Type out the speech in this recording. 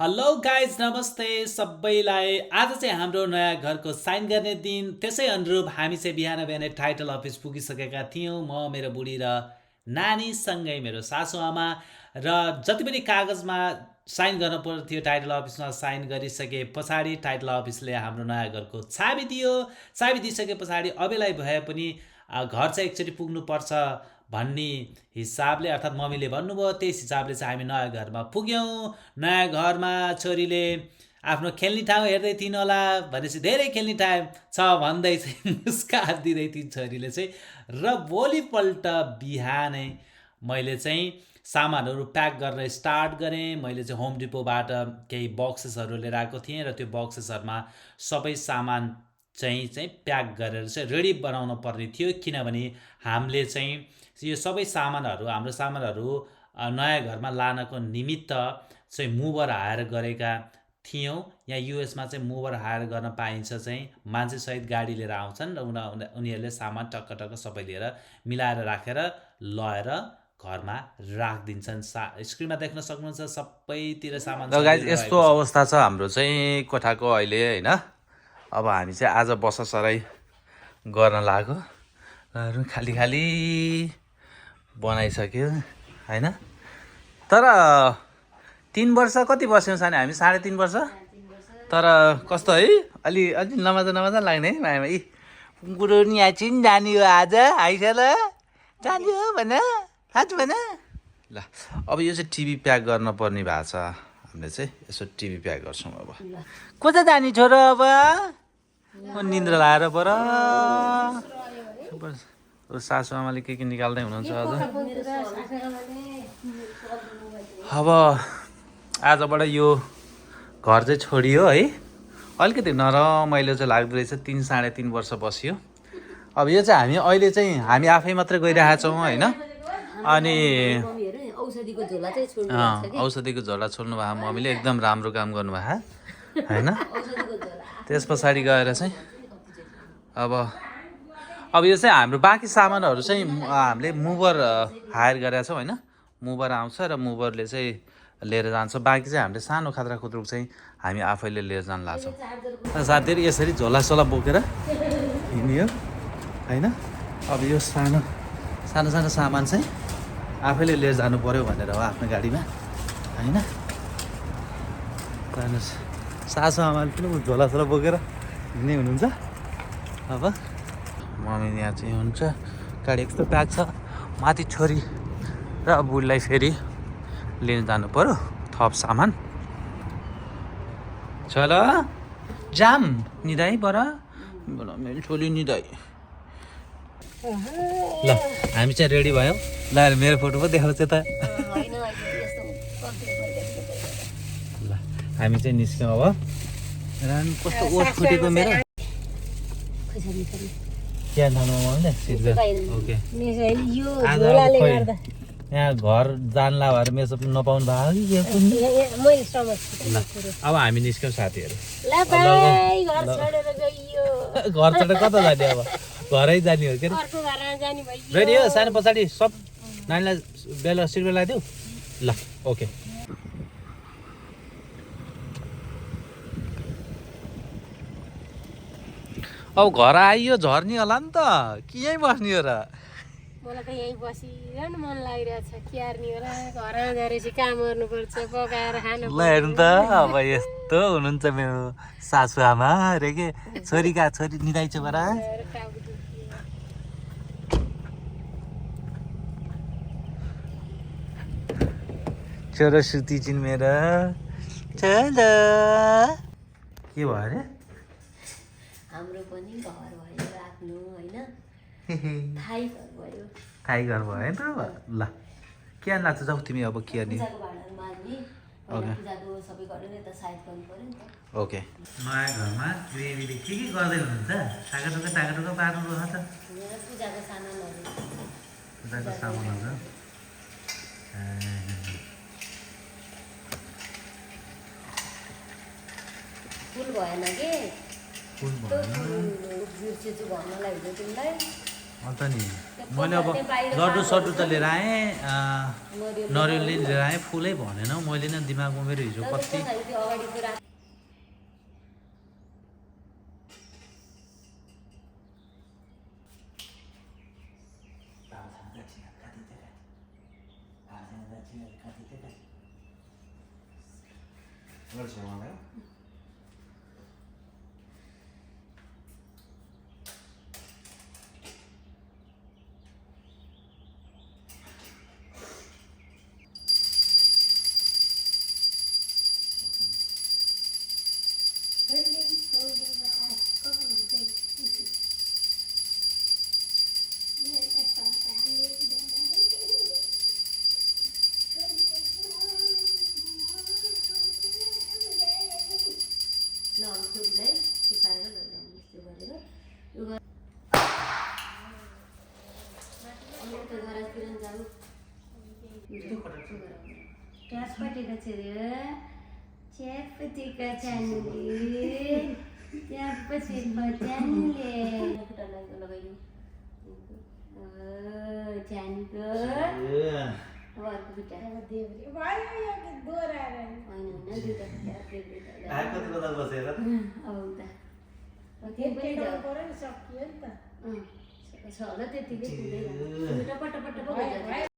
Hello guys नमस्ते सबैलाई। आज चाहिँ हाम्रो नयाँ घरको साइन गर्ने दिन, त्यसै अनुरूप हामी चाहिँ बिहान बिहानै टाइटल अफिस पुगिसकेका थियौँ। म मेरो बुढी र नानीसँगै मेरो सासूआमा र जति पनि कागजमा साइन गर्नु पर्ने थियो टाइटल अफिसमा साइन गरिसके पछाडि टाइटल अफिसले हाम्रो नयाँ घरको चाबी दियो। चाबी दिइसके पछाडि अबेलाई भए पनि घर चाहिँ एकचोटि पुग्नुपर्छ भन्ने हिसाबले अर्थात् मम्मीले भन्नुभयो। त्यस हिसाबले चाहिँ हामी नयाँ घरमा पुग्यौँ। नयाँ घरमा छोरीले आफ्नो खेल्ने ठाउँ हेर्दै थिइन् होला भनेपछि धेरै खेल्ने ठाउँ छ भन्दै चाहिँ मुस्कान दिँदै थिइन् छोरीले चाहिँ। र भोलिपल्ट बिहानै मैले चाहिँ सामानहरू प्याक गर्न स्टार्ट गरेँ। मैले चाहिँ होम डिपोबाट केही बक्सेसहरू लिएर आएको थिएँ र त्यो बक्सेसहरूमा सबै सामान चाहिँ प्याक गरेर चाहिँ रेडी बनाउनु पर्ने थियो, किनभने हामीले चाहिँ यो सबै सामानहरू हाम्रो सामानहरू नयाँ घरमा लानको निमित्त चाहिँ मुभर हायर गरेका थियौँ। यहाँ युएसमा चाहिँ मुभर हायर गर्न पाइन्छ, चाहिँ मान्छेसहित गाडी लिएर आउँछन् र उनीहरूले सामान टक्क टक्क सबै लिएर मिलाएर राखेर लगेर घरमा राखिदिन्छन्। स्क्रिनमा देख्न सक्नुहुन्छ सबैतिर सामान ल गाइज यस्तो अवस्था छ हाम्रो चाहिँ कोठाको अहिले होइन। अब हामी चाहिँ आज बसासराई गर्न लाग्यो र खाली खाली बनाइसक्यो होइन। तर 3 वर्ष कति बस्यौँ सानो हामी? 3.5 वर्ष। तर कस्तो है, अलि नमजा नमजा लाग्ने है मायामा। यी कुरो नि आइचिन जाने हो आज आइस ल जाने हो भन आज भन ल। अब यो चाहिँ टिभी प्याक गर्न पर्ने भएको छ। हामीले चाहिँ यसो टिभी प्याक गर्छौँ। अब को चाहिँ जाने छोरो? अब निन्द्रा लाएर पर सासु आमाले के निकाल्दै हुनुहुन्छ अझ। अब आजबाट यो घर चाहिँ छोडियो है। अलिकति नरमाइलो चाहिँ लाग्दो रहेछ। 3-3.5 वर्ष बस्यो। अब यो चाहिँ अहिले चाहिँ हामी आफै मात्रै गइरहेको छौँ होइन। अनि औषधिको झोला छोड्नु भएको मम्मीले एकदम राम्रो काम गर्नुभएको होइन। त्यस पछाडि गएर चाहिँ अब यो चाहिँ हाम्रो बाँकी सामानहरू चाहिँ हामीले मुभर हायर गरेका छौँ होइन। मुभर आउँछ र मुभरले चाहिँ लिएर जान्छ। बाँकी चाहिँ हामीले सानो खाद्रा खुद्रुक चाहिँ हामी आफैले लिएर जान लाग्छौँ। साथीहरू यसरी झोलासोला बोकेर हिँड्यो होइन। अब यो सानो सानो सामान चाहिँ आफैले लिएर जानु पर्यो भनेर हो आफ्नो गाडीमा होइन। सासु आमाले पनि झोलासोला बोकेर हिँड्ने हुनुहुन्छ। अब मम्मी यहाँ चाहिँ हुन्छ। गाडी यस्तो प्याक छ। माथि छोरी र बुढीलाई फेरि लिन जानु पर्यो थप सामान। चल जाम निदाई बरा मेरो छोरी निदाई। ल हामी चाहिँ रेडी भयौँ। ल मेरो फोटो पो देखाउँछ त। ल हामी चाहिँ निस्क्यौँ। अब रान कस्तो ओठ फुटेको मेरो क्या थाहा ओके। यहाँ घर जानला भएर मेसो नपाउनु भयो कि। अब हामी निस्क्यौँ साथीहरू। घर छोडेर कता जाने? अब घरै जाने हो के रेडी हो? सानो पछाडि सब नानीलाई बेला सिलबेल लगाइदेऊ। ल ओके। अब घर आइयो झर्नी होला नि त कि यहीँ बस्ने हो र? मलाई त यहीँ बसिरहनु मन लागिरहेछ। क्यार्नी होला घरमा गएपछि काम गर्नुपर्छ, पकाएर खानु। ल हेर्नु त अब यस्तो हुनुहुन्छ मेरो सासु आमा अरे के। छोरी निदाइ छ बरा। छोरो सुती छिन् मेरो। चल के भयो अरे? हाम्रो पनि घर भयो आफ्नो होइन। थाई घर भयो है त। अब ल के नाच्छ जाऊ तिमी? अब के अनि ओके। नयाँ घरमा बेबीले के गर्दै हुनुहुन्छ? टाका पार्नु रह त। पूजाको सामानहरू फुल भएन के? फुल भएन भन्नलाई हिजो तिमीलाई अन्त नि मैले अब लड्डु सड्डु त लिएर आएँ नरिवलले लिएर आएँ फुलै भनेन हौ मैले नै दिमागमा मेरो हिजो कति ट्यापपट्टिको छोरी च्यापपट्टिको च्यानले ट्यापपट्टिको च्यानले च्यानको अर्को बिटा छ होला त्यतिकै पट